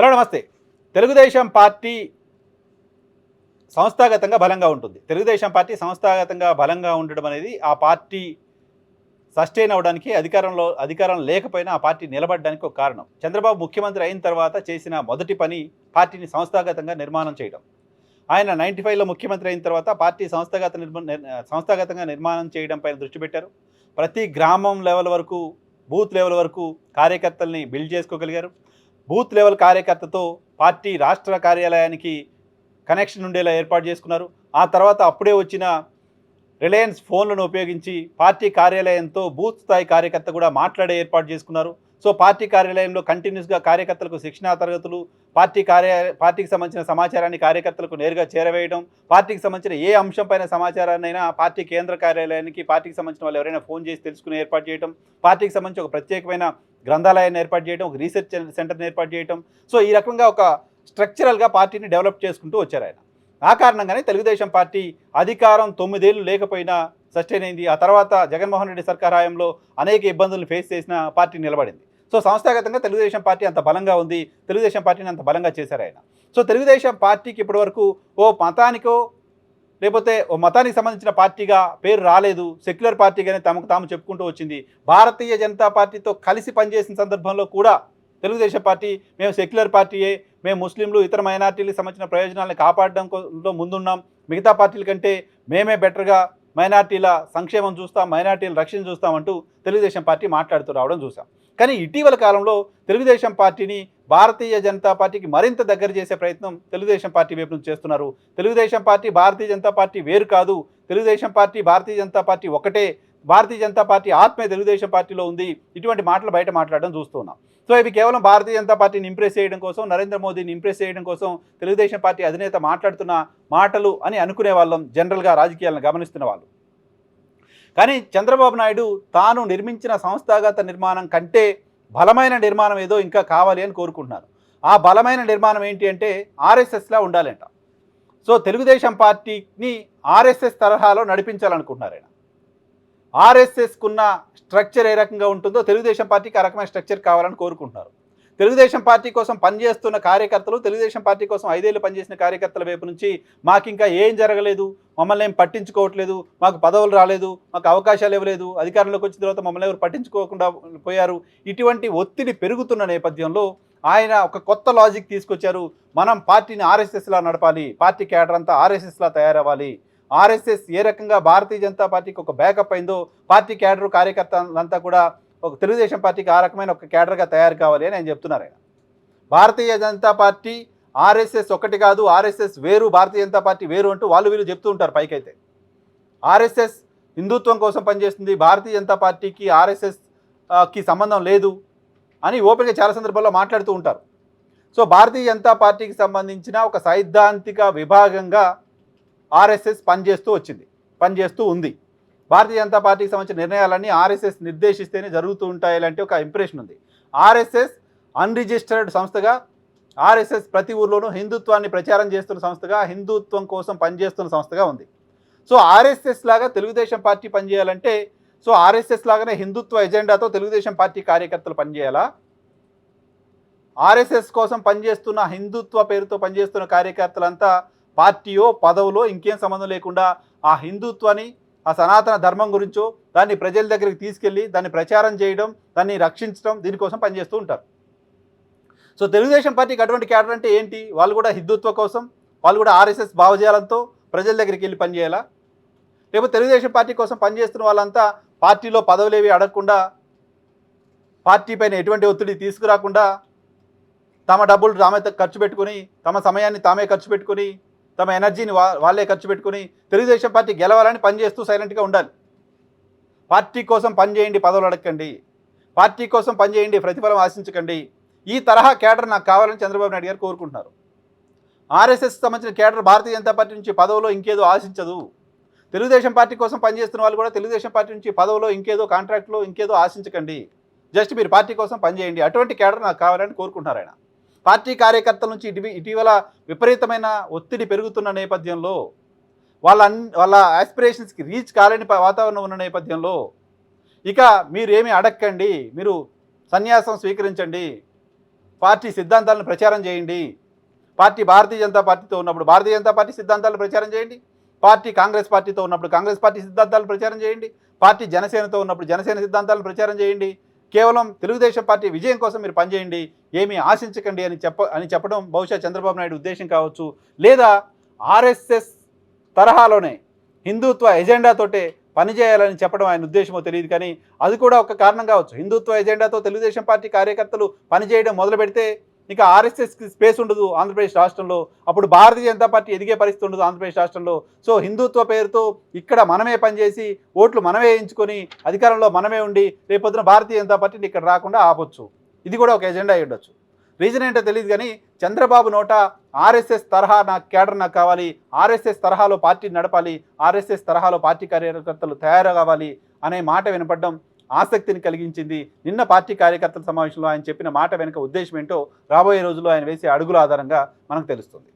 Hello నమస్తే. Telugu Desam party సంస్థాగతంగా బలంగా ఉంటుంది. తెలుగుదేశం పార్టీ సంస్థాగతంగా బలంగా ఉండడం అనేది ఆ పార్టీ సస్టైన్ అవ్వడానికి అధికారం లేకపోయినా ఆ పార్టీ నిలబడడానికి ఒక కారణం. చంద్రబాబు ముఖ్యమంత్రి అయిన తర్వాత చేసిన మొదటి పని పార్టీని సంస్థాగతంగా నిర్మాణం చేయడం. ఆయన 95లో ముఖ్యమంత్రి అయిన తర్వాత పార్టీ సంస్థాగతంగా నిర్మాణం చేయడం పైన దృష్టి పెట్టారు. ప్రతి గ్రామం లెవెల్ వరకు, బూత్ లెవెల్ వరకు కార్యకర్తల్ని బిల్డ్ చేసుకోగలిగారు. బూత్ లెవెల్ కార్యకర్తతో పార్టీ రాష్ట్ర కార్యాలయానికి కనెక్షన్ ఉండేలా ఏర్పాటు చేసుకున్నారు. ఆ తర్వాత అప్పుడే వచ్చిన రిలయన్స్ ఫోన్లను ఉపయోగించి పార్టీ కార్యాలయంతో బూత్ స్థాయి కార్యకర్త కూడా మాట్లాడే ఏర్పాటు చేసుకున్నారు. సో పార్టీ కార్యాలయంలో కంటిన్యూస్గా కార్యకర్తలకు శిక్షణా తరగతులు, పార్టీకి సంబంధించిన సమాచారాన్ని కార్యకర్తలకు నేరుగా చేరవేయడం, పార్టీకి సంబంధించిన ఏ అంశంపైన సమాచారాన్నైనా పార్టీ కేంద్ర కార్యాలయానికి పార్టీకి సంబంధించిన వాళ్ళు ఎవరైనా ఫోన్ చేసి తెలుసుకునే ఏర్పాటు చేయడం, పార్టీకి సంబంధించి ఒక ప్రత్యేకమైన గ్రంథాలయాన్ని ఏర్పాటు చేయడం, ఒక రీసెర్చ్ సెంటర్ని ఏర్పాటు చేయడం. సో ఈ రకంగా ఒక స్ట్రక్చరల్గా పార్టీని డెవలప్ చేసుకుంటూ వచ్చారు ఆయన. ఆ కారణంగానే తెలుగుదేశం పార్టీ అధికారం 9 ఏళ్ళు లేకపోయినా సస్టైన్ అయింది. ఆ తర్వాత జగన్మోహన్ రెడ్డి సర్కార్ హయాంలో అనేక ఇబ్బందులను ఫేస్ చేసిన పార్టీ నిలబడింది. సో సంస్థాగతంగా తెలుగుదేశం పార్టీ అంత బలంగా ఉంది. తెలుగుదేశం పార్టీని అంత బలంగా చేశారు ఆయన. సో తెలుగుదేశం పార్టీకి ఇప్పటివరకు ఓ మతానికో లేకపోతే ఓ మతానికి సంబంధించిన పార్టీగా పేరు రాలేదు. సెక్యులర్ పార్టీగానే తమకు తాము చెప్పుకుంటూ వచ్చింది. భారతీయ జనతా పార్టీతో కలిసి పనిచేసిన సందర్భంలో కూడా తెలుగుదేశం పార్టీ మేము సెక్యులర్ పార్టీయే, మేము ముస్లింలు ఇతర మైనార్టీలకు సంబంధించిన ప్రయోజనాలను కాపాడడంలో ముందున్నాం, మిగతా పార్టీల కంటే మేమే బెటర్గా మైనార్టీల సంక్షేమం చూస్తాం, మైనార్టీల రక్షణ చూస్తామంటూ తెలుగుదేశం పార్టీ మాట్లాడుతూ రావడం చూసాం. కానీ ఇటీవల కాలంలో తెలుగుదేశం పార్టీని భారతీయ జనతా పార్టీకి మరింత దగ్గర చేసే ప్రయత్నం తెలుగుదేశం పార్టీ వైపు నుంచి చేస్తున్నారు. తెలుగుదేశం పార్టీ భారతీయ జనతా పార్టీ వేరు కాదు, తెలుగుదేశం పార్టీ భారతీయ జనతా పార్టీ ఒకటే, భారతీయ జనతా పార్టీ ఆత్మే తెలుగుదేశం పార్టీలో ఉంది, ఇటువంటి మాటలు బయట మాట్లాడడం చూస్తున్నాం. సో ఇవి కేవలం భారతీయ జనతా పార్టీని ఇంప్రెస్ చేయడం కోసం, నరేంద్ర మోదీని ఇంప్రెస్ చేయడం కోసం తెలుగుదేశం పార్టీ అధినేత మాట్లాడుతున్న మాటలు అని అనుకునే వాళ్ళం, జనరల్గా రాజకీయాలను గమనిస్తున్న వాళ్ళు. కానీ చంద్రబాబు నాయుడు తాను నిర్మించిన సంస్థాగత నిర్మాణం కంటే బలమైన నిర్మాణం ఏదో ఇంకా కావాలి అని కోరుకుంటున్నారు. ఆ బలమైన నిర్మాణం ఏంటి అంటే ఆర్ఎస్ఎస్లా ఉండాలంట. సో తెలుగుదేశం పార్టీని ఆర్ఎస్ఎస్ తరహాలో నడిపించాలనుకుంటున్నారు ఆయన. ఆర్ఎస్ఎస్కున్న స్ట్రక్చర్ ఏ రకంగా ఉంటుందో తెలుగుదేశం పార్టీకి ఆ రకమైన స్ట్రక్చర్ కావాలని కోరుకుంటున్నారు. తెలుగుదేశం పార్టీ కోసం పనిచేస్తున్న కార్యకర్తలు, తెలుగుదేశం పార్టీ కోసం 5 ఏళ్ళు పనిచేసిన కార్యకర్తల వైపు నుంచి మాకు ఇంకా ఏం జరగలేదు, మమ్మల్ని ఏం పట్టించుకోవట్లేదు, మాకు పదవులు రాలేదు, మాకు అవకాశాలు ఇవ్వలేదు, అధికారంలోకి వచ్చిన తర్వాత మమ్మల్ని ఎవరు పట్టించుకోకుండా పోయారు, ఇటువంటి ఒత్తిడి పెరుగుతున్న నేపథ్యంలో ఆయన ఒక కొత్త లాజిక్ తీసుకొచ్చారు. మనం పార్టీని ఆర్ఎస్ఎస్లా నడపాలి, పార్టీ క్యాడర్ అంతా ఆర్ఎస్ఎస్లా తయారవ్వాలి, ఆర్ఎస్ఎస్ ఏ రకంగా భారతీయ జనతా పార్టీకి ఒక బ్యాకప్ అయిందో పార్టీ క్యాడర్ కార్యకర్తలంతా కూడా ఒక తెలుగుదేశం పార్టీకి ఆ రకమైన ఒక క్యాడర్గా తయారు కావాలి అని ఆయన చెప్తున్నారు. ఆయన భారతీయ జనతా పార్టీ ఆర్ఎస్ఎస్ ఒకటి కాదు, ఆర్ఎస్ఎస్ వేరు, భారతీయ జనతా పార్టీ వేరు అంటూ వీళ్ళు చెప్తూ ఉంటారు. పైకైతే ఆర్ఎస్ఎస్ హిందుత్వం కోసం పనిచేస్తుంది, భారతీయ జనతా పార్టీకి ఆర్ఎస్ఎస్కి సంబంధం లేదు అని ఓపెన్గా చాలా సందర్భాల్లో మాట్లాడుతూ ఉంటారు. సో భారతీయ జనతా పార్టీకి సంబంధించిన ఒక సైద్ధాంతిక విభాగంగా ఆర్ఎస్ఎస్ పనిచేస్తూ ఉంది. భారతీయ జనతా పార్టీకి సంబంధించిన నిర్ణయాలన్నీ ఆర్ఎస్ఎస్ నిర్దేశిస్తేనే జరుగుతూ ఉంటాయి లాంటి ఒక ఇంప్రెషన్ ఉంది. ఆర్ఎస్ఎస్ అన్రిజిస్టర్డ్ సంస్థగా, ఆర్ఎస్ఎస్ ప్రతి ఊర్లోనూ హిందుత్వాన్ని ప్రచారం చేస్తున్న సంస్థగా, హిందుత్వం కోసం పనిచేస్తున్న సంస్థగా ఉంది. సో ఆర్ఎస్ఎస్ లాగా తెలుగుదేశం పార్టీ పనిచేయాలంటే, సో ఆర్ఎస్ఎస్ లాగానే హిందుత్వ ఎజెండాతో తెలుగుదేశం పార్టీ కార్యకర్తలు పనిచేయాలా? ఆర్ఎస్ఎస్ కోసం పనిచేస్తున్న, హిందుత్వ పేరుతో పనిచేస్తున్న కార్యకర్తలంతా పార్టీయో పదవులో ఇంకేం సంబంధం లేకుండా ఆ హిందుత్వాన్ని, ఆ సనాతన ధర్మం గురించో దాన్ని ప్రజల దగ్గరికి తీసుకెళ్ళి దాన్ని ప్రచారం చేయడం, దాన్ని రక్షించడం, దీనికోసం పనిచేస్తూ ఉంటారు. సో తెలుగుదేశం పార్టీకి అటువంటి క్యాడర్ అంటే ఏంటి? వాళ్ళు కూడా హిందుత్వ కోసం, వాళ్ళు కూడా ఆర్ఎస్ఎస్ భావజాలంతో ప్రజల దగ్గరికి వెళ్ళి పనిచేయాలా? లేకపోతే తెలుగుదేశం పార్టీ కోసం పనిచేస్తున్న వాళ్ళంతా పార్టీలో పదవులేవి అడగకుండా, పార్టీ పైన ఎటువంటి ఒత్తిడి తీసుకురాకుండా, తమ డబ్బులు తామే ఖర్చు పెట్టుకుని, తమ సమయాన్ని తామే ఖర్చు పెట్టుకుని, తమ ఎనర్జీని వాళ్ళే ఖర్చు పెట్టుకుని తెలుగుదేశం పార్టీ గెలవాలని పనిచేస్తూ సైలెంట్గా ఉండాలి. పార్టీ కోసం పనిచేయండి, పదవులు అడగండి, పార్టీ కోసం పనిచేయండి, ప్రతిఫలం ఆశించకండి. ఈ తరహా కేడర్ నాకు కావాలని చంద్రబాబు నాయుడు గారు కోరుకుంటున్నారు. ఆర్ఎస్ఎస్ సంబంధించిన కేడర్ భారతీయ జనతా పార్టీ నుంచి పదవిలో ఇంకేదో ఆశించదు. తెలుగుదేశం పార్టీ కోసం పనిచేస్తున్న వాళ్ళు కూడా తెలుగుదేశం పార్టీ నుంచి పదవిలో ఇంకేదో కాంట్రాక్ట్లో ఇంకేదో ఆశించకండి, జస్ట్ మీరు పార్టీ కోసం పనిచేయండి, అటువంటి కేడర్ నాకు కావాలని కోరుకుంటున్నారు ఆయన. పార్టీ కార్యకర్తల నుంచి ఇటీవల విపరీతమైన ఒత్తిడి పెరుగుతున్న నేపథ్యంలో, వాళ్ళ ఆస్పిరేషన్స్కి రీచ్ కాలేని వాతావరణం ఉన్న నేపథ్యంలో ఇక మీరేమీ అడక్కండి, మీరు సన్యాసం స్వీకరించండి, పార్టీ సిద్ధాంతాలను ప్రచారం చేయండి. పార్టీ భారతీయ జనతా పార్టీతో ఉన్నప్పుడు భారతీయ జనతా పార్టీ సిద్ధాంతాలను ప్రచారం చేయండి. పార్టీ కాంగ్రెస్ పార్టీతో ఉన్నప్పుడు కాంగ్రెస్ పార్టీ సిద్ధాంతాలను ప్రచారం చేయండి. పార్టీ జనసేనతో ఉన్నప్పుడు జనసేన సిద్ధాంతాలను ప్రచారం చేయండి. కేవలం తెలుగుదేశం పార్టీ విజయం కోసం మీరు పనిచేయండి, ఏమీ ఆశించకండి అని చెప్పడం బహుశా చంద్రబాబు నాయుడు ఉద్దేశం కావచ్చు. లేదా ఆర్ఎస్ఎస్ తరహాలోనే హిందుత్వ ఎజెండాతోటే పనిచేయాలని చెప్పడం ఆయన ఉద్దేశమో తెలియదు, కానీ అది కూడా ఒక కారణం కావచ్చు. హిందుత్వ ఎజెండాతో తెలుగుదేశం పార్టీ కార్యకర్తలు పనిచేయడం మొదలు పెడితే ఇక ఆర్ఎస్ఎస్కి స్పేస్ ఉండదు ఆంధ్రప్రదేశ్ రాష్ట్రంలో. అప్పుడు భారతీయ జనతా పార్టీ ఎదిగే పరిస్థితి ఉండదు ఆంధ్రప్రదేశ్ రాష్ట్రంలో. సో హిందుత్వ పేరుతో ఇక్కడ మనమే పనిచేసి ఓట్లు మనమే వేయించుకొని అధికారంలో మనమే ఉండి రేపొద్దున భారతీయ జనతా పార్టీని ఇక్కడ రాకుండా ఆపొచ్చు. ఇది కూడా ఒక ఎజెండా అయి ఉండొచ్చు. రీజన్ ఏంటో తెలియదు, కానీ చంద్రబాబు నోట ఆర్ఎస్ఎస్ తరహా నాకు క్యాడర్ నాకు కావాలి, ఆర్ఎస్ఎస్ తరహాలో పార్టీని నడపాలి, ఆర్ఎస్ఎస్ తరహాలో పార్టీ కార్యకర్తలు తయారు కావాలి అనే మాట వినపడడం ఆసక్తిని కలిగించింది. నిన్న పార్టీ కార్యకర్తల సమావేశంలో ఆయన చెప్పిన మాట వెనుక ఉద్దేశం ఏంటో రాబోయే రోజుల్లో ఆయన వేసే అడుగుల ఆధారంగా మనకు తెలుస్తుంది.